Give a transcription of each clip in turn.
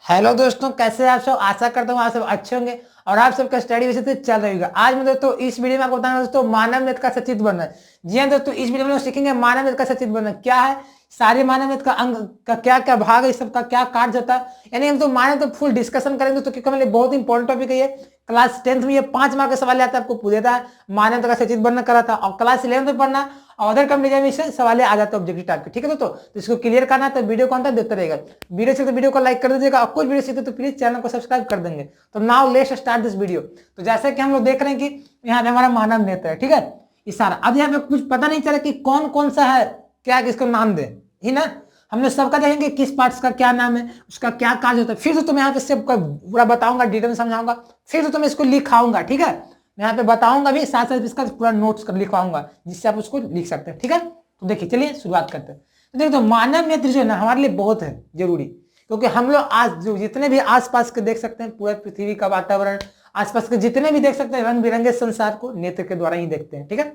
Hello दोस्तों, कैसे हैं आप सब। आशा करता हूँ आप सब अच्छे होंगे और आप सबका स्टडी वैसे तो चल रही होगा। आज मैं दोस्तों इस वीडियो में आपको बताना दोस्तों मानव नेत्र का सचित्र वर्णन। जी हाँ दोस्तों, इस वीडियो में हम सीखेंगे मानव नेत्र का सचित्र वर्णन क्या है, सारे मानव नेत्र का अंग का क्या क्या भाग है, इस सब का क्या कार्य होता है। यानी हम तो मानव तो फुल डिस्कशन करेंगे दोस्तों, क्योंकि हमारे लिए बहुत इंपॉर्टेंट टॉपिक है ये। क्लास 10th में ये 5 मार्क का सवाल आता है, आपको पूछा था मानव नेत्र का सचित्र वर्णन करा था, और क्लास 11th में पढ़ना और अदर कंपनी में इससे सवाल आ जाता है ऑब्जेक्टिव टाइप के। ठीक है दोस्तों, तो इसको क्लियर करना है तो वीडियो को अंत देखते रहेगा। वीडियो से तो वीडियो को लाइक कर दीजिएगा, और कुछ वीडियो सीखते तो प्लीज चैनल को सब्सक्राइब कर देंगे। तो now let's start this video. तो जैसे कि हम लोग देख रहे हैं कि यहाँ पे हमारा मानव नेत्र है, ठीक है, ये सारा। अब यहाँ पे कुछ पता नहीं चला कि कौन कौन सा है, क्या किसको नाम दे ही ना। हमने सबका देखेंगे किस पार्ट्स का क्या नाम है, उसका क्या कार्य होता है। फिर तो तुम्हें यहाँ पे सबका पूरा बताऊंगा, डिटेल में समझाऊंगा, फिर तो तुम्हें इसको लिखाऊंगा। ठीक है, मैं यहाँ पे बताऊंगा भी, साथ साथ इसका पूरा नोट्स कर लिखवाऊंगा, जिससे आप उसको लिख सकते हैं। ठीक है, तो देखिए चलिए शुरुआत करते हैं। तो देखो, तो मानव नेत्र जो है ना हमारे लिए बहुत है जरूरी, क्योंकि हम लोग आज जो जितने भी आसपास के देख सकते हैं, पूरा पृथ्वी का वातावरण, आसपास के जितने भी देख सकते हैं रंग बिरंगे संसार को नेत्र के द्वारा ही देखते हैं। ठीक है,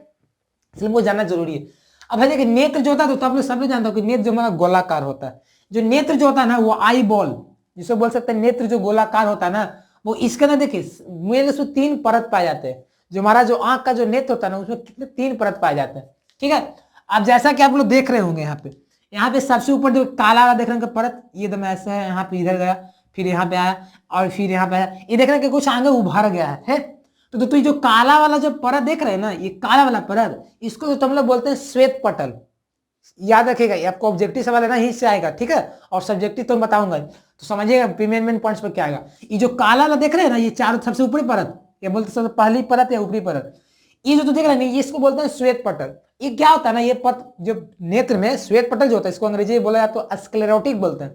इसलिए वो जानना जरूरी है। अब है देखिए, नेत्र जो होता है तो आप लोग सब लोग जानते हो कि नेत्र जो हमारा गोलाकार होता है। जो नेत्र जो होता है ना वो आई बॉल जिसे बोल सकते हैं, नेत्र जो गोलाकार होता है ना, वो इसके अंदर देखिए मेरे उसमें 3 परत पाए जाते हैं। जो हमारा जो आंख का जो नेत्र होता है ना, उसमें कितने 3 परत पाए जाते हैं। ठीक है, अब जैसा कि आप लोग देख रहे होंगे यहाँ पे सबसे ऊपर जो काला वाला देख रहे हैं परत, ये एकदम ऐसा है, यहाँ पे इधर गया, फिर यहाँ पे आया, और फिर यहाँ पे आया। ये देख रहे हैं कि कुछ आगे उभर गया है? तो दोस्तों ये जो काला वाला जो परत देख रहे हैं ना, ये काला वाला परत, इसको तो हम लोग बोलते हैं श्वेत पटल। याद रखिएगा, ये आपको ऑब्जेक्टिव सवाल है ना, यहीं से आएगा। ठीक है, और सब्जेक्टिव तो बताऊंगा, तो समझिएगा मेन पॉइंट्स पर क्या आएगा। ये जो काला वाला देख रहे हैं ना, ये चारों सबसे ऊपरी परत, ये बोलते सबसे पहली परत या ऊपरी परत। ये जो तो देख रहे हैं, ये इसको बोलते हैं श्वेत पटल। ये क्या होता है ना, ये जो नेत्र में श्वेत पटल जो होता है, इसको अंग्रेजी में बोला जाता है स्क्लेरोटिक बोलते हैं।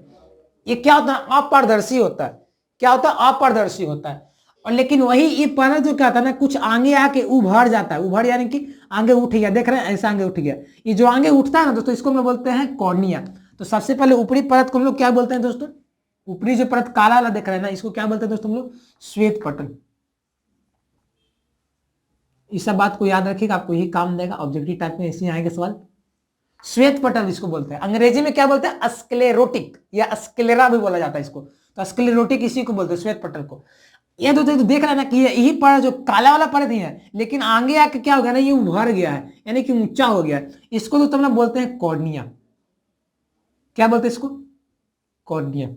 ये क्या होता है, अपारदर्शी होता है। क्या होता है, अपारदर्शी होता है। और लेकिन वही ये परत जो क्या होता है ना, कुछ आगे आके उभर जाता है। उभर यानी कि आगे उठ गया, देख रहे हैं ऐसा आगे उठ गया। ये जो आगे उठता है ना दोस्तों, इसको हम लोग बोलते हैं कॉर्निया। तो सबसे पहले ऊपरी परत को हम लोग क्या बोलते हैं दोस्तों, ऊपरी जो परत काला वाला देख रहे हैं ना, इसको क्या बोलते हैं दोस्तों हम लोग, श्वेत पटल। इस सब बात को याद रखिएगा, आपको यही काम देगा ऑब्जेक्टिव टाइप में, ऐसे आएंगे सवाल। श्वेत पटल इसको बोलते हैं, अंग्रेजी में क्या बोलते हैं, स्क्लेरोटिक या स्क्लेरा भी बोला जाता है इसको। तो स्क्लेरोटिक इसी को बोलते हैं, श्वेत पटल को। ये तो देख रहा है ना कि यही परत जो काला वाला परत ही है, लेकिन आगे आके क्या हो गया ना, ये उभर गया है, यानी कि ऊंचा हो गया है। इसको तो तुम लोग बोलते हैं कॉर्निया। क्या बोलते हैं इसको, कॉर्निया।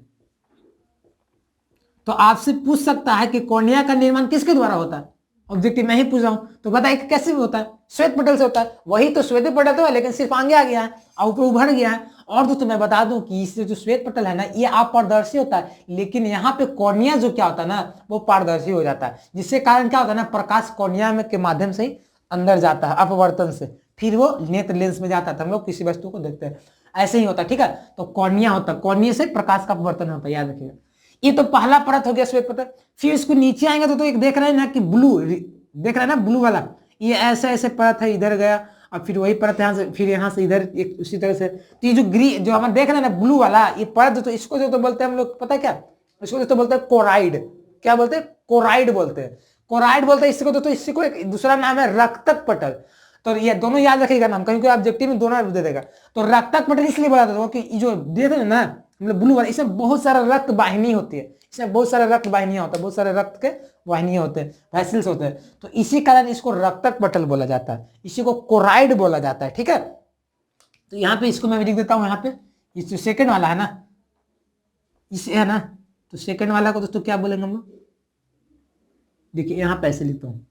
तो आपसे पूछ सकता है कि कॉर्निया का निर्माण किसके द्वारा होता है, ऑब्जेक्टिव मैं ही पूछ रहा हूं, तो बताइए कैसे भी होता है, श्वेत पटल से होता है। वही तो श्वेत पटल तो है, लेकिन सिर्फ आगे आ गया है और ऊपर उभर गया है। और तो तुम्हें बता दूं कि इससे जो श्वेत पटल है ना, ये अपारदर्शी होता है, लेकिन यहाँ पे कॉर्निया जो क्या होता है ना, वो पारदर्शी हो जाता है। जिससे कारण क्या होता है ना, प्रकाश कॉर्निया में के माध्यम से ही अंदर जाता है अपवर्तन से, फिर वो नेत्र लेंस में जाता है, हम लोग किसी वस्तु को देखते हैं, ऐसे ही होता है। ठीक है, तो कॉर्निया होता है, कॉर्निया से प्रकाश का अपवर्तन होता है, याद रखिएगा। ये तो पहला परत हो गया श्वेत पटल। फिर इसको नीचे आएंगे तो एक देख रहे हैं ना कि ब्लू, देख रहे हैं ना ब्लू वाला, ये ऐसे ऐसे परत है, इधर गया और फिर वही परत यहाँ से, फिर यहाँ से इधर एक उसी तरह से। तो ये जो ग्रीन जो हम देख रहे हैं ना ब्लू वाला, ये परत तो इसको जो तो बोलते हैं हम लोग, पता है क्या, इसको तो बोलते हैं कोराइड। क्या बोलते हैं, कोराइड बोलते हैं, कोराइड बोलते हैं इसको। तो इसी को एक दूसरा नाम है रक्तक पटल। तो ये दोनों याद रखिएगा नाम, क्योंकि ऑब्जेक्टिव में दोनों दे देगा। तो रक्तक पटल इसलिए बोला था कि जो देख रहे हैं ना हम लोग ब्लू वाला, इसमें बहुत सारा रक्त वाहिनी होती है, इसमें बहुत सारे रक्त वाहिनियां होता है, बहुत सारे रक्त के वाहिनियां होते हैं, वैसल्स होते हैं। तो इसी कारण इसको रक्तक पटल बोला जाता है, इसी को कोराइड बोला जाता है। ठीक है, तो यहाँ पे इसको मैं लिख देता हूँ, यहाँ पे इस जो सेकंड वाला है ना, इस है ना, तो सेकंड वाला को दोस्तों क्या बोलेंगे हम लोग, देखिए यहाँ पे ऐसे लिखता हूँ,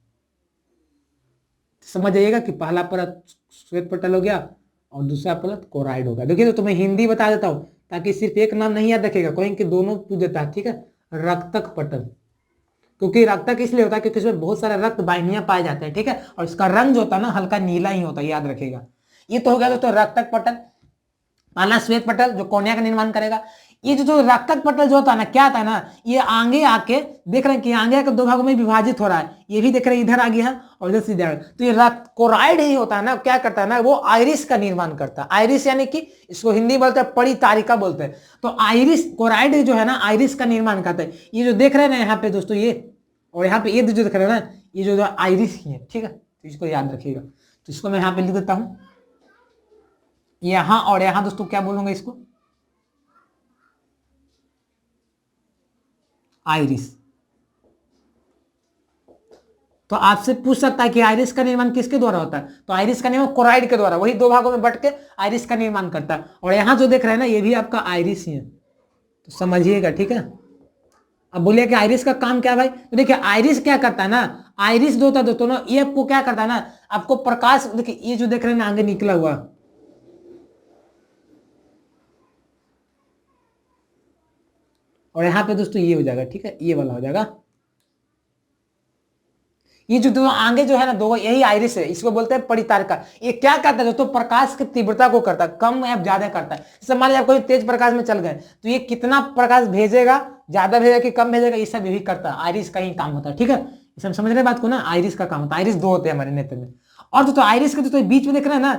समझ जाइएगा कि पहला परत श्वेत पटल हो गया और दूसरा परत कोराइड होगा। देखिए तो तुम्हें हिंदी बता देता हूँ, ताकि सिर्फ एक नाम नहीं याद रखेगा, कोई कि दोनों पूछ देता है। ठीक है, रक्तक पटल, क्योंकि रक्तक इसलिए होता है क्योंकि इसमें बहुत सारे रक्त वाहिनियां पाए जाते हैं। ठीक है, और इसका रंग जो होता है ना हल्का नीला ही होता है, याद रखिएगा। ये तो हो गया दोस्तों रक्तक पटल, पहला श्वेत पटल जो कॉर्निया का निर्माण करेगा। ये जो रक्तक पटल जो होता है ना, क्या होता है ना, ये आगे आके देख रहे हैं कि आगे आके 2 भागों में विभाजित हो रहा है। ये भी देख रहे हैं इधर आ गया है और इधर से इधर। तो ये रक्त कोराइड ही होता है ना, क्या करता है ना, वो आइरिस का निर्माण करता है। आइरिस यानी कि इसको हिंदी बोलते हैं परी तारिका बोलते हैं। तो आइरिस कोराइड जो है ना, आइरिस का निर्माण करता है। ये जो देख रहे हैं ना यहाँ पे दोस्तों, ये और यहाँ पे ये जो देख रहे हैं ना, ये जो आइरिस ही है। ठीक है, तो इसको याद रखिएगा। तो इसको मैं यहाँ पे लिख देता हूँ, यहाँ और यहाँ दोस्तों क्या बोलूंगा इसको, आइरिस। तो आपसे पूछ सकता है कि आइरिस का निर्माण किसके द्वारा होता है, तो आइरिस का निर्माण कोराइड के द्वारा, वही दो भागों में बट के आइरिस का निर्माण करता है। और यहां जो देख रहे हैं ना, ये भी आपका आइरिस ही है, तो समझिएगा, ठीक है। अब बोलिए कि आइरिस का काम क्या है भाई, तो देखिए आइरिस क्या करता है ना, आइरिस जो होता है दोस्तों ना, ये आपको क्या करता है ना, आपको प्रकाश, देखिए ये जो देख रहे हैं ना आगे निकला हुआ, और यहाँ पे दोस्तों ये हो जाएगा, ठीक है, ये वाला हो जाएगा। ये जो दो आगे जो है ना दो, यही आइरिस है, इसको बोलते हैं परितारिका। ये क्या करता है दोस्तों, प्रकाश की तीव्रता को करता है कम या ज्यादा करता है। जैसे मान लीजिए आप कोई तेज प्रकाश में चल गए, तो ये कितना प्रकाश भेजेगा, ज्यादा भेजेगा कि कम भेजेगा, ये सब यही करता है, आइरिस का ही काम होता है, ठीक है। इसे हम समझ रहे बात को ना, आइरिस का काम होता है। आइरिस दो होते हैं हमारे नेत्र में। और दोस्तों आइरिस के दोस्तों बीच में देख रहे हैं ना,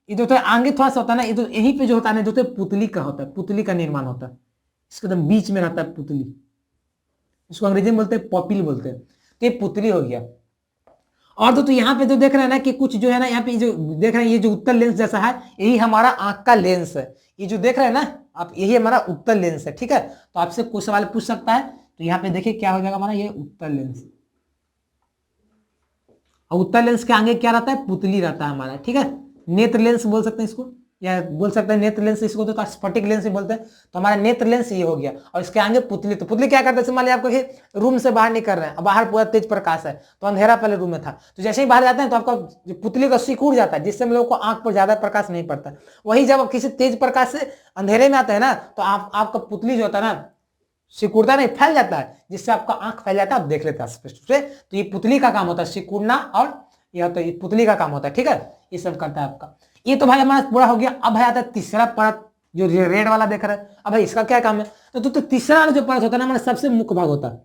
ये दोस्तों आगे थोड़ा सा होता है ना, ये तो यहीं पे जो होता है ना दोस्तों, पुतली का होता है, पुतली का निर्माण होता है, इसके एकदम बीच में रहता है पुतली, इसको अंग्रेजी में बोलते हैं पॉपिल बोलते हैं, तो ये पुतली हो गया। और दोस्तों यहाँ पे जो देख रहे हैं ना कि कुछ जो है ना, यहाँ पे जो देख रहे हैं ये जो उत्तल लेंस जैसा है, यही हमारा आंख का लेंस है। ये जो देख रहे हैं ना आप, यही हमारा उत्तल लेंस है, ठीक है। तो आपसे कुछ सवाल पूछ सकता है, तो यहाँ पे देखिए क्या हो जाएगा हमारा, ये उत्तल लेंस। और उत्तल लेंस के आगे क्या रहता है, पुतली रहता है हमारा, ठीक है। नेत्र लेंस बोल सकते हैं इसको, या बोल सकते हैं नेत्र लेंस, इसको तो स्फटिक लेंस भी बोलते हैं। तो हमारा नेत्र लेंस ये हो गया, और इसके आगे पुतली। तो पुतली क्या करता है, मान लीजिए आपको रूम से बाहर निकल रहे हैं, बाहर पूरा तेज प्रकाश है, तो अंधेरा पहले रूम में था, तो जैसे ही बाहर जाते हैं तो आपका जो पुतली का सिकुड़ जाता है, जिससे हम लोग को आंख पर ज्यादा प्रकाश नहीं पड़ता। वही जब आप किसी तेज प्रकाश से अंधेरे में आते हैं ना, तो आपका पुतली जो होता है ना, सिकुड़ता नहीं, फैल जाता है, जिससे आपका आंख फैल जाता है, आप देख लेते हैं स्पष्ट रूप से। तो ये पुतली का काम होता है, सिकुड़ना, और यह तो पुतली का काम होता है, ठीक है। ये सब करता है आपका। ये तो भाई हमारा पूरा हो गया। अब भाई आता है तीसरा परत, जो रेड वाला देख रहा है। अब भाई इसका क्या काम है, तो तीसरा वाला जो परत होता है ना, हमारा सबसे मुख्य भाग होता है,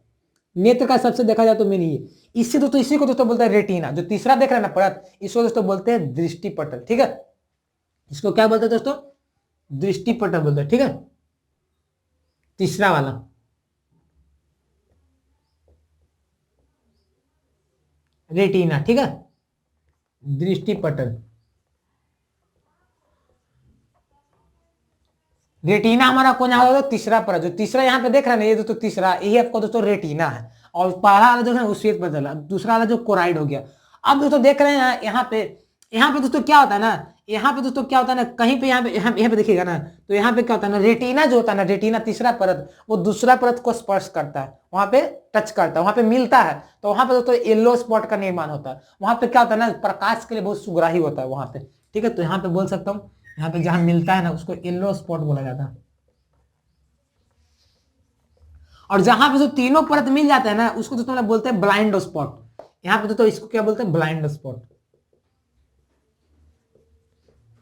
नेत्र का सबसे देखा जाए तो मेन ये, इससे दोस्तों, इसी को दोस्तों बोलते हैं रेटिना। जो तीसरा देख रहे हैं ना परत, इसको दोस्तों बोलते हैं दृष्टिपटल, ठीक है। इसको क्या बोलते हैं दोस्तों, दृष्टिपटल बोलते हैं, ठीक है। तीसरा वाला रेटिना, ठीक है, दृष्टिपटल। रेटिना हमारा कौन होगा, तीसरा परत। जो तीसरा यहाँ पे देख रहे हैं ना, ये दोस्तों तीसरा, यही आपको दोस्तों रेटिना है। और पहला वाला जो है वो श्वेत पटल है, दूसरा वाला जो कोराइड हो गया। अब दोस्तों देख रहे हैं यहाँ पे दोस्तों क्या होता है ना, यहाँ पे दोस्तों क्या होता है ना, कहीं पे यहाँ पे देखिएगा ना, तो यहाँ पे क्या होता है ना, रेटिना जो होता है ना, रेटिना तीसरा परत, वो दूसरा परत को स्पर्श करता है, वहां पे टच करता है, वहां पे मिलता है, तो वहां पे दोस्तों येलो स्पॉट का निर्माण होता है। वहां पे क्या होता है ना, प्रकाश के लिए बहुत सुग्राही होता है वहां पे, ठीक है। तो यहाँ पे बोल सकता हूँ, यहाँ पे जहां मिलता है ना, उसको येलो स्पॉट बोला जाता है। और जहां पे जो तीनों परत मिल जाते हैं ना, उसको दोस्तों बोलते हैं ब्लाइंड स्पॉट। यहाँ पे दोस्तों इसको क्या बोलते हैं, ब्लाइंड स्पॉट।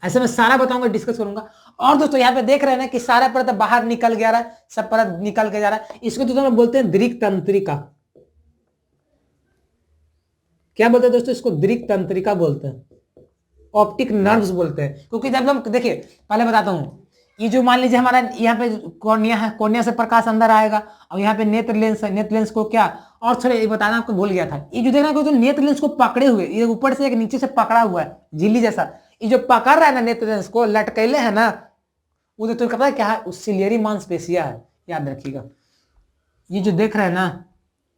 ऐसे मैं सारा बताऊंगा, डिस्कस करूंगा। और दोस्तों यहाँ पे देख रहे हैं ना कि सारा परत बाहर निकल गया रहा है, सब परत निकल के जा रहा है, इसको दोस्तों बोलते हैं दृक तंत्रिका। क्या बोलते हैं दोस्तों, इसको दृक तंत्रिका बोलते हैं, ऑप्टिक नर्व्स बोलते हैं। क्योंकि जब हम देखिए, पहले बताता हूं, ये जो मान लीजिए हमारा यहाँ पे कॉर्निया है, कॉर्निया से प्रकाश अंदर आएगा, और यहाँ पे नेत्र लेंस है, नेत्र लेंस को क्या, और थोड़े ये बताना आपको भूल गया था, ये जो देखना जो नेत्र लेंस को पकड़े हुए, ये ऊपर से एक नीचे से पकड़ा हुआ है झिल्ली जैसा, ये जो पकड़ रहा है ना नेत्र लेंस को, लटकेले है ना, वो तो पता है क्या है, सिलियरी मांसपेशिया है, याद रखिएगा। ये जो देख रहे हैं ना,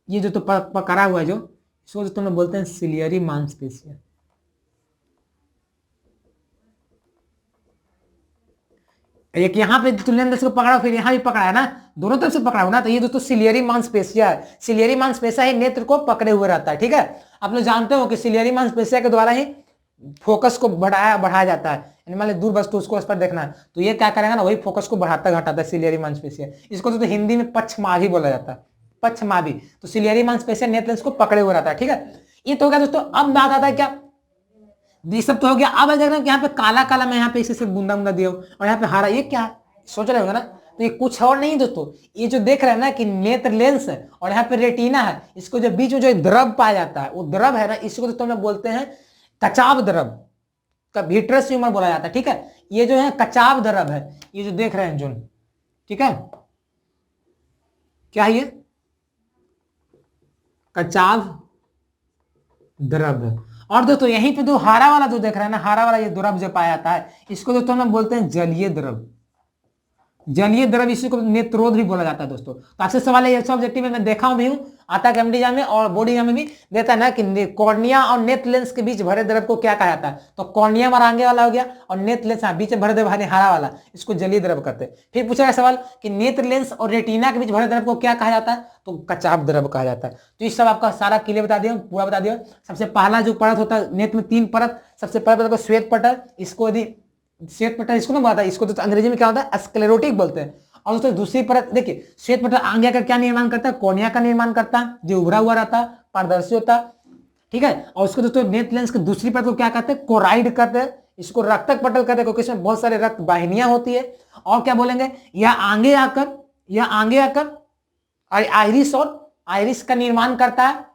ये जो तो पकड़ा हुआ है, जो इसको तुम लोग बोलते हैं सिलियरी मांसपेशिया। एक यहाँ पे तुल्यन को पकड़ा, फिर यहाँ भी पकड़ा है ना, दोनों तरफ से पकड़ा हुआ ना, तो ये दोस्तों सिलियरी मांसपेशिया है। सिलियरी मांसपेशिया ही नेत्र को पकड़े हुए रहता है, ठीक है। आप लोग जानते हो कि सिलियरी मांसपेशिया के द्वारा ही फोकस को बढ़ाया जाता है, यानी मान दूर वस्तु उसको उस पर देखना है, तो ये क्या करेगा ना, वही फोकस को बढ़ाता घटाता है, सिलियरी मांसपेशिया। इसको तो हिंदी में पक्षमाभि बोला जाता है, पक्षमाभि। तो सिलियरी मांसपेशिया नेत्र को पकड़े हुए रहता है, ठीक है। ये तो हो गया दोस्तों। अब बात आता है क्या, ये सब तो हो गया। अब देख रहे हैं यहाँ पे काला काला मैं यहाँ पे इसी से बूंदा बूंदा दिया हूँ, और यहाँ पे हरा, ये क्या है, सोच रहे होगा ना, तो ये कुछ और नहीं दोस्तों, ये जो देख रहे हैं ना कि नेत्र लेंस है और यहाँ पे रेटिना है, इसको जो बीच में जो द्रव पाया जाता है, वो द्रव है ना, इसको तो हम बोलते हैं कचाव द्रव का, विट्रस ह्यूमर बोला जाता है, ठीक है। ये जो है कचाव द्रव है, ये जो देख रहे हैं जोन, ठीक है, क्या है ये, कचाव द्रव है। और दोस्तों यहीं पे जो हरा वाला जो देख रहे हैं ना, हरा वाला ये द्रव जो पाया जाता है, इसको दोस्तों हम बोलते हैं जलीय द्रव। जलीय द्रव, इसी को नेत्रोध भी बोला जाता है दोस्तों। तो आपसे सवाल है, ये ऑब्जेक्टिव में मैं देखा भी हूं, आता है एमडी एग्जाम में और बोर्ड एग्जाम में भी देता है ना कि कॉर्निया और नेत्र लेंस के बीच भरे द्रव को क्या कहा जाता है। तो कॉर्निया हमारा आगे वाला हो गया और नेत्र लेंस बीच में भरे द्रव हरा वाला, इसको जलीय द्रव कहते हैं। फिर पूछा गया सवाल कि नेत्र लेंस और रेटिना के बीच भरे द्रव को क्या कहा जाता है, तो कचाप द्रव कहा जाता है। तो इस सब आपका सारा क्लियर बता दिया, पूरा बता दिया। सबसे पहला जो परत होता है नेत्र में 3 परत, सबसे पहले परत को श्वेत पटल, इसको यदि श्वेत पटल इसको ना बताया, इसको तो अंग्रेजी में क्या होता है स्क्लेरोटिक बोलते हैं। और दोस्तों दूसरी परत देखिए, श्वेत पटल आगे का क्या निर्माण करता है, कॉर्निया का निर्माण करता है, जो उभरा हुआ रहता है, पारदर्शी होता है, ठीक है। और उसको दोस्तों नेत्र लेंस की दूसरी परत को क्या कहते हैं, कोराइड कहते हैं, इसको रक्तक पटल कहते हैं, क्योंकि इसमें बहुत सारे रक्त वाहिनियां होती है। और क्या बोलेंगे, यह आगे आकर आइरिस और आइरिस का निर्माण करता है,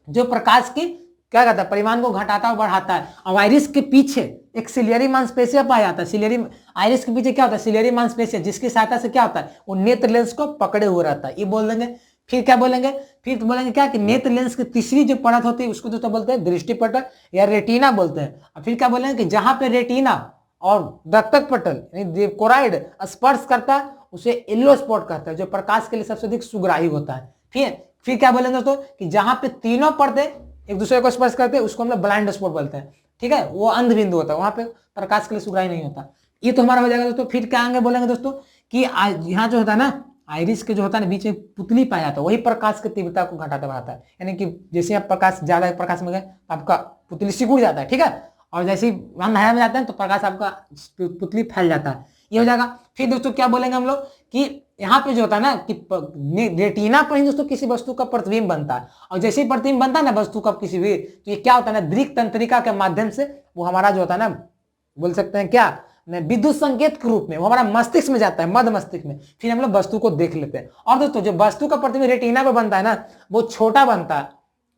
जो प्रकाश की क्या कहता है परिमाण को घटाता और बढ़ाता है। और आइरिस के पीछे एक सिलियरी मांसपेशिया पाया जाता है, सिलियरी आइरिस के पीछे क्या होता है, सिलियरी मांसपेशिया, जिसकी सहायता से क्या होता है, वो नेत्र लेंस को पकड़े हुए रहता है, ये बोल देंगे। फिर क्या बोलेंगे, फिर बोलेंगे क्या कि नेत्र लेंस की तीसरी जो परत होती है उसको तो बोलते हैं दृष्टि पटल या रेटिना बोलते हैं। और फिर क्या बोलेंगे कि जहां पे रेटिना और रक्तक पटल यानी कोराइड स्पर्श करता है उसे येलो स्पॉट कहता है, जो प्रकाश के लिए सबसे अधिक सुग्राही होता है। फिर क्या बोलेंगे दोस्तों कि जहां पे तीनों परतें एक दूसरे को स्पर्श करते हैं उसको हम लोग ब्लाइंड स्पॉट बोलते हैं, ठीक है, वो अंध बिंदु होता है, वहां पे प्रकाश के लिए सुग्राही नहीं होता। ये तो हमारा हो जाएगा दोस्तों। फिर क्या आगे बोलेंगे दोस्तों कि यहाँ जो होता है ना आइरिस के जो होता है ना बीच में पुतली पाया जाता है, वही प्रकाश की तीव्रता को घटाता बढ़ाता है, यानी कि जैसे आप प्रकाश ज्यादा प्रकाश में गए आपका पुतली सिकुड़ जाता है, ठीक है, और जैसे ही अंधेरा में जाते हैं तो प्रकाश आपका पुतली फैल जाता है, ये हो जाएगा। फिर दोस्तों क्या बोलेंगे हम लोग कि यहाँ पे जो होता है ना कि रेटिना पर ही दोस्तों किसी वस्तु का प्रतिबिंब बनता है, और जैसे ही प्रतिबिंब बनता है ना वस्तु का किसी भी, तो ये क्या होता है ना दृक तंत्रिका के माध्यम से वो हमारा जो होता है ना बोल सकते हैं क्या विद्युत संकेत के रूप में वो हमारा मस्तिष्क में जाता है, मध्य मस्तिष्क में, फिर हम लोग वस्तु को देख लेते हैं। और दोस्तों जो वस्तु का प्रतिबिंब रेटिना पर बनता है ना वो छोटा बनता है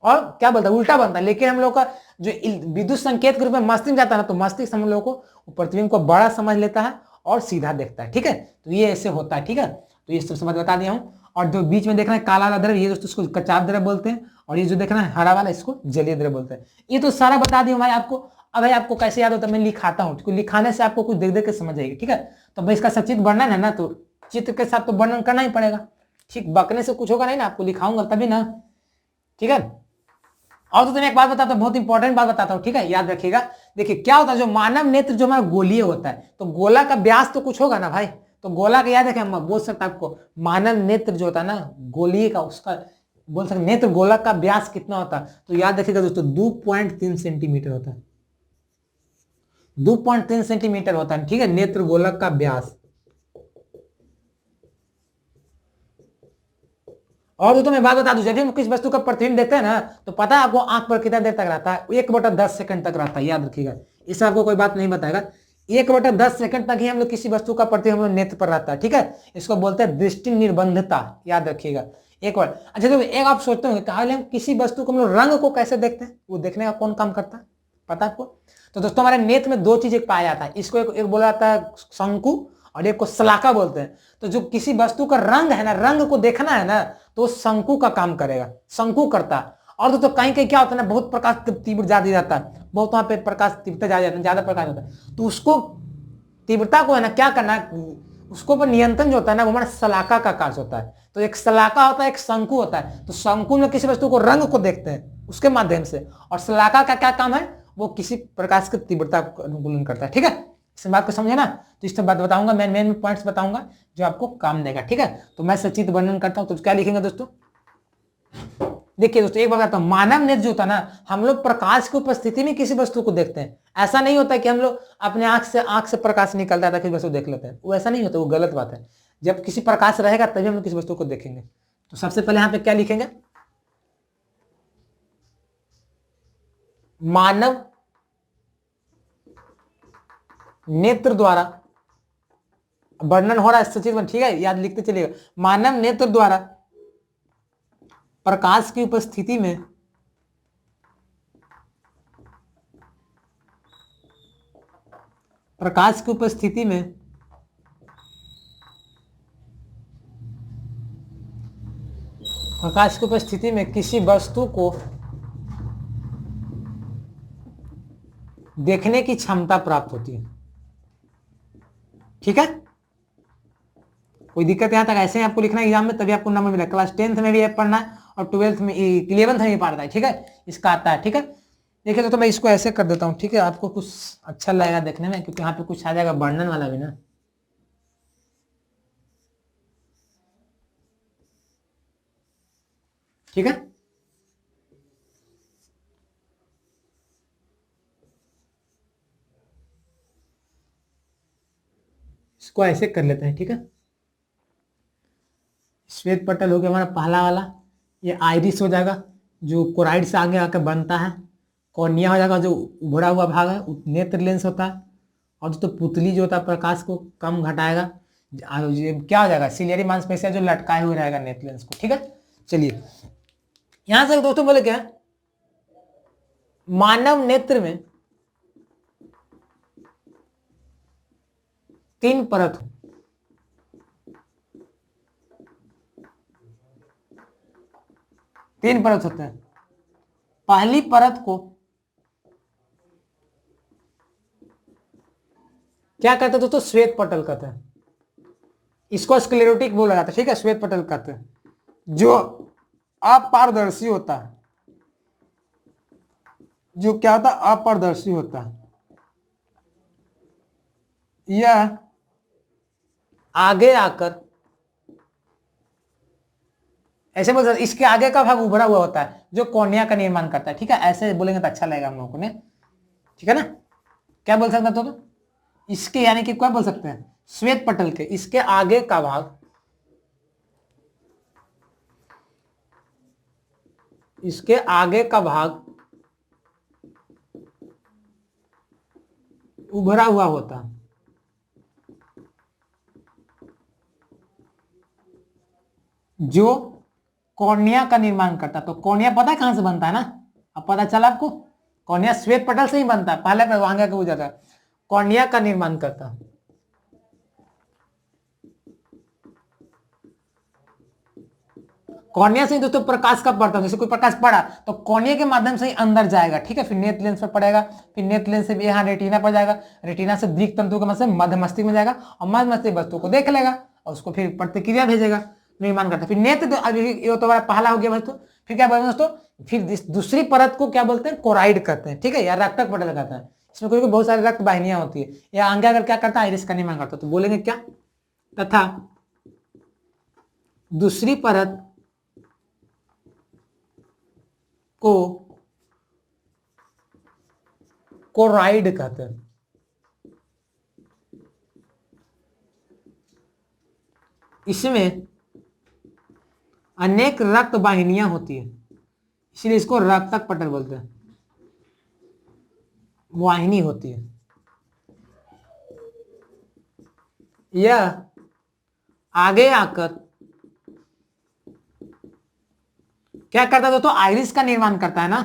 और क्या बोलता है उल्टा बनता है, लेकिन हम लोग का जो विद्युत संकेत के रूप में मस्तिष्क जाता है ना तो मस्तिष्क हम लोग को प्रतिबिंब को बड़ा समझ लेता है और सीधा देखता है, ठीक है। तो ये ऐसे होता है, ठीक है। तो ये सब समझ बता दिया हूं। और जो बीच में देखना है काला वाला द्रव, ये दोस्तों इसको कचाप द्रव बोलते हैं, और ये जो देखना है हरा वाला इसको जलीय द्रव बोलते हैं। ये तो सारा बता दिया भाई आपको। अब भाई आपको कैसे याद होता है, मैं लिखाता हूँ, तो लिखाने से आपको कुछ देख देख के समझ आएगी, ठीक है। तो भाई इसका सचित्र वर्णन है ना, तो चित्र के साथ तो वर्णन करना ही पड़ेगा, ठीक, बकने से कुछ होगा नहीं ना, आपको लिखाऊंगा तभी ना, ठीक है। और तो तुम्हें एक बात बताता हूँ, बहुत इंपॉर्टेंट बात बताता हूँ, ठीक है, याद रखिएगा। देखिए क्या होता है, जो मानव नेत्र जो हमारा गोलीय होता है, तो गोला का व्यास तो कुछ होगा ना भाई, तो गोला का याद रखें, हम बोल सकते हैं आपको मानव नेत्र जो होता है ना गोलीय का, उसका बोल सकते नेत्र गोला का व्यास कितना होता है, तो याद रखिएगा दोस्तों 2.3 सेंटीमीटर होता है, 2.3 सेंटीमीटर होता है, ठीक है, नेत्र गोलक का व्यास। और तो मैं बात बता दूं, जब भी हम किस वस्तु का प्रतिबिंब देखते हैं ना तो पता है आपको आंख पर कितना देर तक रहता है, 1/10 सेकंड तक रहता है, याद रखिएगा, इससे आपको कोई बात नहीं बताएगा, 1/10 सेकंड तक ही हम लोग किसी वस्तु का प्रतिबिंब हम लोग नेत्र पर रहता है, ठीक है, इसको बोलते हैं दृष्टि निर्बंधता, याद रखिएगा एक बार। अच्छा तो एक आप सोचते होंगे कहा हम किसी वस्तु को हम लोग रंग को कैसे देखते हैं, वो देखने का कौन काम करता है पता है आपको। तो दोस्तों हमारे नेत्र में दो चीजें पाया जाता है, इसको एक बोला जाता है शंकु और एक को शलाका बोलते हैं। तो जो किसी वस्तु का रंग है ना, रंग को देखना है ना तो शंकु का काम करेगा, शंकु करता है। और दोस्तों कहीं कहीं क्या होता है ना बहुत प्रकाश तीव्र ज्यादा जाता है, बहुत वहां पे प्रकाश तीव्रता ज्यादा जाता है, ज्यादा प्रकाश होता है, तो उसको तीव्रता को है ना क्या करना है, उसको पर नियंत्रण जो होता है ना वो हमारा शलाका का कार्य होता है। तो एक शलाका होता है, एक शंकु होता है। तो शंकु में किसी वस्तु को रंग को देखते हैं उसके माध्यम से, और शलाका का क्या काम है, वो किसी प्रकाश की तीव्रता को अनुकूलन करता है, ठीक है। इस बात को समझे ना, तो इस बात बताऊंगा, मेन पॉइंट्स बताऊंगा जो आपको काम देगा, ठीक है। तो मैं सचित्र वर्णन करता हूं, तो क्या लिखेंगे दोस्तों, देखिए दोस्तों एक बात बताता हूं, मानव नेत्र जो होता है ना हम लोग प्रकाश की उपस्थिति में किसी वस्तु को देखते हैं, ऐसा नहीं होता कि हम लोग अपने आंख से प्रकाश निकलता है किसी वस्तु देख लेते हैं, वो ऐसा नहीं होता, वो गलत बात है। जब किसी प्रकाश रहेगा तभी हम लोग किसी वस्तु को देखेंगे। तो सबसे पहले यहाँ पे क्या लिखेंगे, मानव नेत्र द्वारा वर्णन हो रहा है सचित्र, ठीक है, याद लिखते चलिएगा, मानव नेत्र द्वारा प्रकाश की उपस्थिति में प्रकाश की उपस्थिति में प्रकाश की उपस्थिति में किसी वस्तु को देखने की क्षमता प्राप्त होती है, ठीक है। कोई दिक्कत यहाँ तक ऐसे ही आपको लिखना है एग्जाम में, तभी आपको नंबर मिला। क्लास 10th में भी पढ़ना है और 12th में 11th में भी पढ़ना है, ठीक है, इसका आता है, ठीक है। देखिए तो मैं इसको ऐसे कर देता हूँ, ठीक है, आपको कुछ अच्छा लगेगा देखने में, क्योंकि यहाँ पे कुछ आ जाएगा वर्णन वाला भी ना। ठीक है, इसको ऐसे कर लेते हैं, ठीक है। श्वेत पटल हो गया हमारा पहला वाला। ये आइरिस हो जाएगा जो कोराइड से आगे आकर बनता है। कॉर्निया हो जाएगा जो उभरा हुआ भाग है, नेत्र लेंस होता है। और तो पुतली जो होता है प्रकाश को कम घटाएगा। ये क्या हो जाएगा, सिलियरी मांसपेशियां जो लटकाए हुए रहेगा नेत्र लेंस को, ठीक है। चलिए यहां से दोस्तों बोले क्या, मानव नेत्र में 3 परत, 3 परत होते हैं। पहली परत को क्या कहते हैं दोस्तों, श्वेत पटल कहते हैं। इसको स्क्लेरोटिक बोला जाता है, ठीक है, श्वेत पटल कहते हैं, जो अपारदर्शी होता है। जो क्या होता है, अपारदर्शी होता है। यह आगे आकर ऐसे बोल सकते, इसके आगे का भाग उभरा हुआ होता है जो कॉर्निया का निर्माण करता है, ठीक है। ऐसे बोलेंगे तो अच्छा लगेगा हम लोगों को ने, ठीक है ना। क्या बोल सकते हैं तो इसके, यानी कि क्या बोल सकते हैं, श्वेत पटल के इसके आगे का भाग, इसके आगे का भाग उभरा हुआ होता है, जो कॉर्निया का निर्माण करता है। तो कॉर्निया पता है कहां से बनता है ना, अब पता चला आपको, कॉर्निया श्वेत पटल से ही बनता है। पहले वहां का हो जाता है, कॉर्निया का निर्माण करता है। कॉर्निया से ही दोस्तों प्रकाश कब पड़ता है, जैसे कोई प्रकाश पड़ा तो कॉर्निया के माध्यम से ही अंदर जाएगा, ठीक है, फिर नेत्र लेंस पर पड़ेगा, फिर नेत्र लेंस से भी यहाँ रेटिना पर जाएगा, रेटिना से दृक तंतु के मध्य मध्य मस्तिष्क में जाएगा और मध्य मस्तिष्क वस्तु को देख लेगा और उसको फिर प्रतिक्रिया भेजेगा, निर्माण करता है। फिर नेत्र ये तो हमारा पहला हो गया दोस्तों। फिर क्या बोलते हैं दोस्तों, फिर दूसरी परत को क्या बोलते हैं, कोराइड कहते हैं, ठीक है, या रक्तक पटल कहते हैं। इसमें कोई बहुत सारी रक्त वाहिनियां होती है, या आगे अगर क्या करता है, आइरिस का निर्माण करता है। तो बोलेंगे क्या, तथा दूसरी परत को कोराइड कहते हैं। इसमें अनेक रक्त वाहिनियां होती है, इसलिए इसको रक्तक पटल बोलते हैं, वाहिनी होती है। यह आगे आकर क्या करता है दोस्तों, आइरिस का निर्माण करता है ना।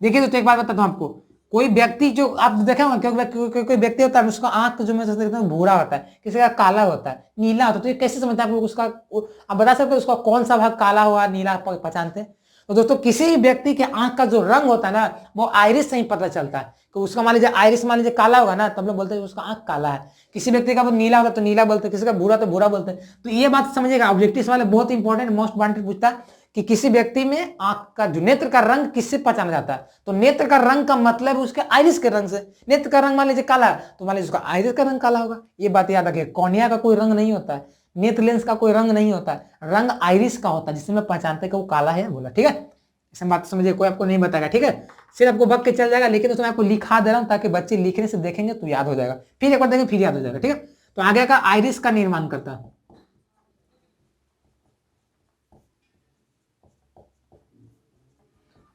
देखिए दोस्तों एक बात बताता हूं आपको, कोई व्यक्ति जो आप देखे होंगे, कोई व्यक्ति होता है उसका आंख जो मैं देखता हूं भूरा होता है, किसी का काला होता है, नीला होता है। तो ये कैसे समझते हैं आप लोग उसका, आप बता सकते हैं उसका कौन सा भाग काला हुआ नीला पहचानते हैं। तो दोस्तों किसी भी व्यक्ति के आंख का जो रंग होता है ना, वो आइरिस से ही पता चलता है। तो उसका मान लीजिए आइरिस मान लीजिए काला होगा ना, तब लोग बोलते हैं उसका आंख काला है। किसी व्यक्ति का वो नीला होगा तो नीला बोलते हैं, किसी का भूरा तो भूरा बोलते हैं। तो ये बात समझिएगा, ऑब्जेक्टिव वाले बहुत इंपॉर्टेंट मोस्ट वांटेड पूछता है कि किसी व्यक्ति में आंख का जो नेत्र का रंग किससे पहचाना जाता है। तो नेत्र का रंग का मतलब उसके आइरिस के रंग से। नेत्र का रंग मान लीजिए काला है तो मान लीजिए उसका आइरिस का रंग काला होगा। ये बात याद रखिए, कॉर्निया का कोई रंग नहीं होता है, नेत्र लेंस का कोई रंग नहीं होता है, रंग आइरिस का होता है, जिससे मैं पहचानते कि वो काला है बोला, ठीक है। इसे बात समझिए, कोई आपको नहीं बताएगा, ठीक है, सिर्फ आपको बक के चल जाएगा। लेकिन उसमें आपको लिखा दे रहा हूं ताकि बच्चे लिखने से देखेंगे तो याद हो जाएगा, फिर एक बार देखेंगे फिर याद हो जाएगा, ठीक है। तो आगे का आइरिस का निर्माण करता है,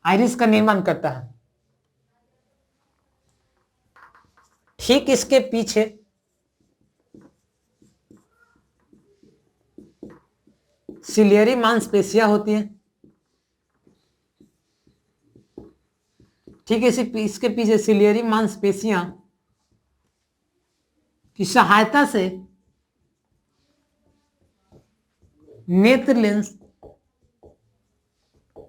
आइरिस का निर्माण करता है। ठीक इसके पीछे सिलियरी मांसपेशियां होती हैं। ठीक है, इसके पीछे सिलियरी मांसपेशियां की सहायता से नेत्र लेंस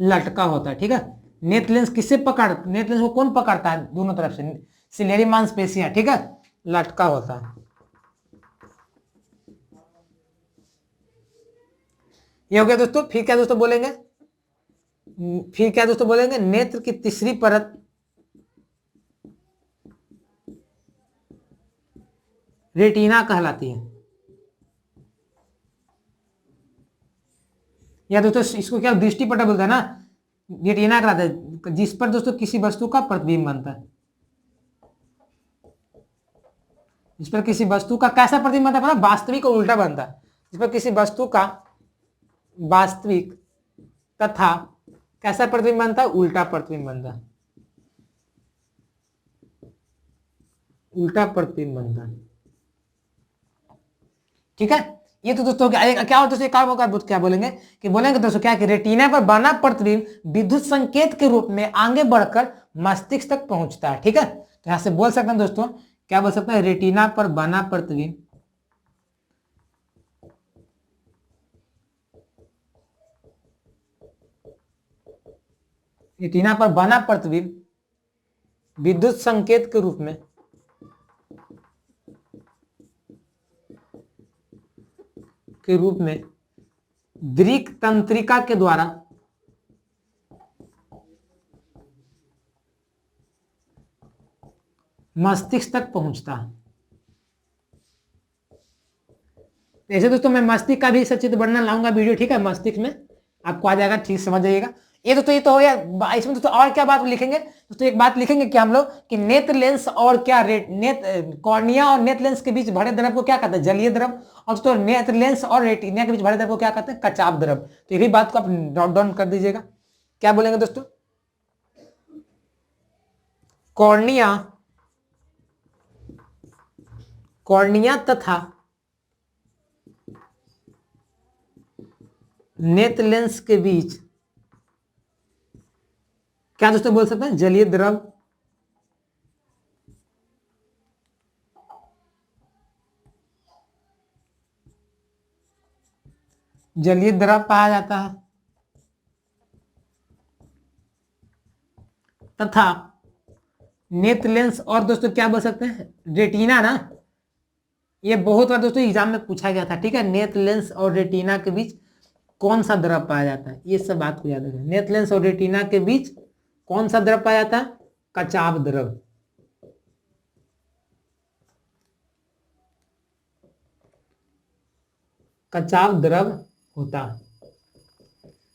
लटका होता है, ठीक है। नेत्र लेंस किससे नेत्र लेंस को कौन पकड़ता है, दोनों तरफ से सिलियरी मांसपेशियां, ठीक है, लटका होता है। ये हो गया दोस्तों। फिर क्या दोस्तों बोलेंगे, फिर क्या दोस्तों बोलेंगे, नेत्र की तीसरी परत रेटिना कहलाती है। या दोस्तों इसको क्या दृष्टि पटल बोलते हैं ना, रेटिना कहलाता है, जिस पर दोस्तों किसी वस्तु का प्रतिबिंब बनता है। जिस पर किसी वस्तु का कैसा प्रतिबिंब बनता है, वास्तविक और उल्टा बनता है। जिस पर किसी वस्तु का वास्तविक तथा कैसा प्रतिबिंब बनता है, उल्टा प्रतिबिंब बनता है, उल्टा प्रतिबिंब बनता है। ठीक है, ये तो दोस्तों क्या होता है, क्या बोलेंगे कि बोलेंगे दोस्तों क्या कि रेटिना पर बना प्रतिबिंब विद्युत संकेत के रूप में आगे बढ़कर मस्तिष्क तक पहुंचता है। ठीक है, तो यहां से बोल सकते हैं दोस्तों, क्या बोल सकते हैं, रेटिना पर बना प्रतिबिंब रेटिना पर बना प्रतिबिंब विद्युत संकेत के रूप में दृक् तंत्रिका के द्वारा मस्तिष्क तक पहुंचता है। ऐसे दोस्तों मैं मस्तिष्क का भी सचित्र वर्णन लाऊंगा वीडियो। ठीक है, मस्तिष्क में आपको आ जाएगा, ठीक समझ जाइएगा। ये तो हो गया। इसमें दोस्तों और क्या बात लिखेंगे दोस्तों, एक बात लिखेंगे कि हम लोग कि नेत्र लेंस और क्या कॉर्निया और नेत्र लेंस के बीच भरे द्रव को क्या कहते हैं, जलीय द्रव। और दोस्तों नेत्र लेंस और रेटिना के बीच भरे द्रव को क्या कहते हैं, कचाप द्रव। तो ये भी बात को आप नोट डाउन कर दीजिएगा। क्या बोलेंगे दोस्तों, कॉर्निया तथा नेत्र लेंस के बीच क्या दोस्तों बोल सकते हैं, जलीय द्रव। जलीय द्रव पाया जाता है तथा नेत्र लेंस और दोस्तों क्या बोल सकते हैं, रेटिना ना। ये बहुत बार दोस्तों एग्जाम में पूछा गया था। ठीक है, नेत्र लेंस और रेटिना के बीच कौन सा द्रव पाया जाता है, ये सब बात को याद रखें। नेत्र लेंस और रेटिना के बीच कौन सा द्रव पाया जाता है, कचाप द्रव। कचाप द्रव होता है।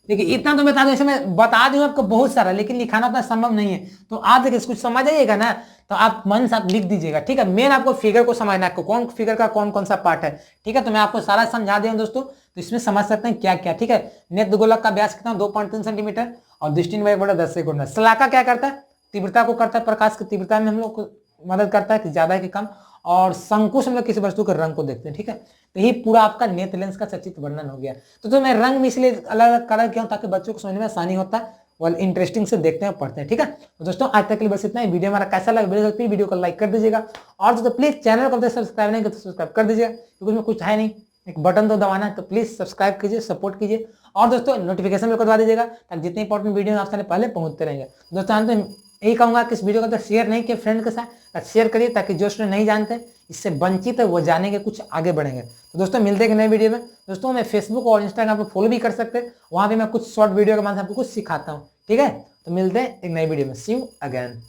देखिए इतना तो बता दूं, ऐसे मैं बता दूं आपको बहुत सारा, लेकिन लिखाना उतना संभव नहीं है। तो आप देखिए कुछ समझ आइएगा ना, तो आप मन से आप लिख दीजिएगा। ठीक है, मेन आपको फिगर को समझना है, कौन फिगर का कौन कौन सा पार्ट है। ठीक है, तो मैं आपको सारा समझा दिया दोस्तों, तो इसमें समझ सकते हैं क्या क्या। ठीक है, नेत्र गोलक का व्यास कितना, 2.3 सेंटीमीटर और दृष्टि बड़ा 10 से गुणा। शलाका क्या करता है, तीव्रता को करता है, प्रकाश की तीव्रता में हम लोग को मदद करता है कि ज्यादा है कि कम। और शंकुश हम लोग किसी वस्तु के रंग को देखते हैं। ठीक है, तो ये पूरा आपका नेत्र लेंस का सचित्र वर्णन हो गया। तो मैं रंग में इसलिए अलग अलग कलर किया हूं ताकि बच्चों को समझने में आसानी होता है और इंटरेस्टिंग से देखते हैं पढ़ते हैं। ठीक है, तो दोस्तों आज तक के लिए बस इतना ही। वीडियो हमारा कैसा लगा, वीडियो को लाइक कर दीजिएगा। और दोस्तों प्लीज चैनल को सब्सक्राइब नहीं तो सब्सक्राइब कर दीजिएगा, क्योंकि उसमें कुछ है नहीं, एक बटन तो दबाना है। तो प्लीज सब्सक्राइब कीजिए, सपोर्ट कीजिए। और दोस्तों नोटिफिकेशन भी करवा दीजिएगा ताकि जितने इंपॉर्टेंट वीडियो आपसे पहले पहुंचते रहेंगे। दोस्तों अंत में यही कहूंगा कि इस वीडियो को तो शेयर नहीं किए फ्रेंड के साथ, शेयर करिए ताकि जो स्टूडेंट नहीं जानते, इससे वंचित है, वो जानेंगे, कुछ आगे बढ़ेंगे। तो दोस्तों मिलते हैं नए वीडियो में। दोस्तों मैं फेसबुक और इंस्टाग्राम पर फॉलो भी कर सकते हैं, वहां पे मैं कुछ शॉर्ट वीडियो के माध्यम से आपको कुछ सिखाता हूँ। ठीक है, तो मिलते हैं एक नई वीडियो में। सी यू अगेन।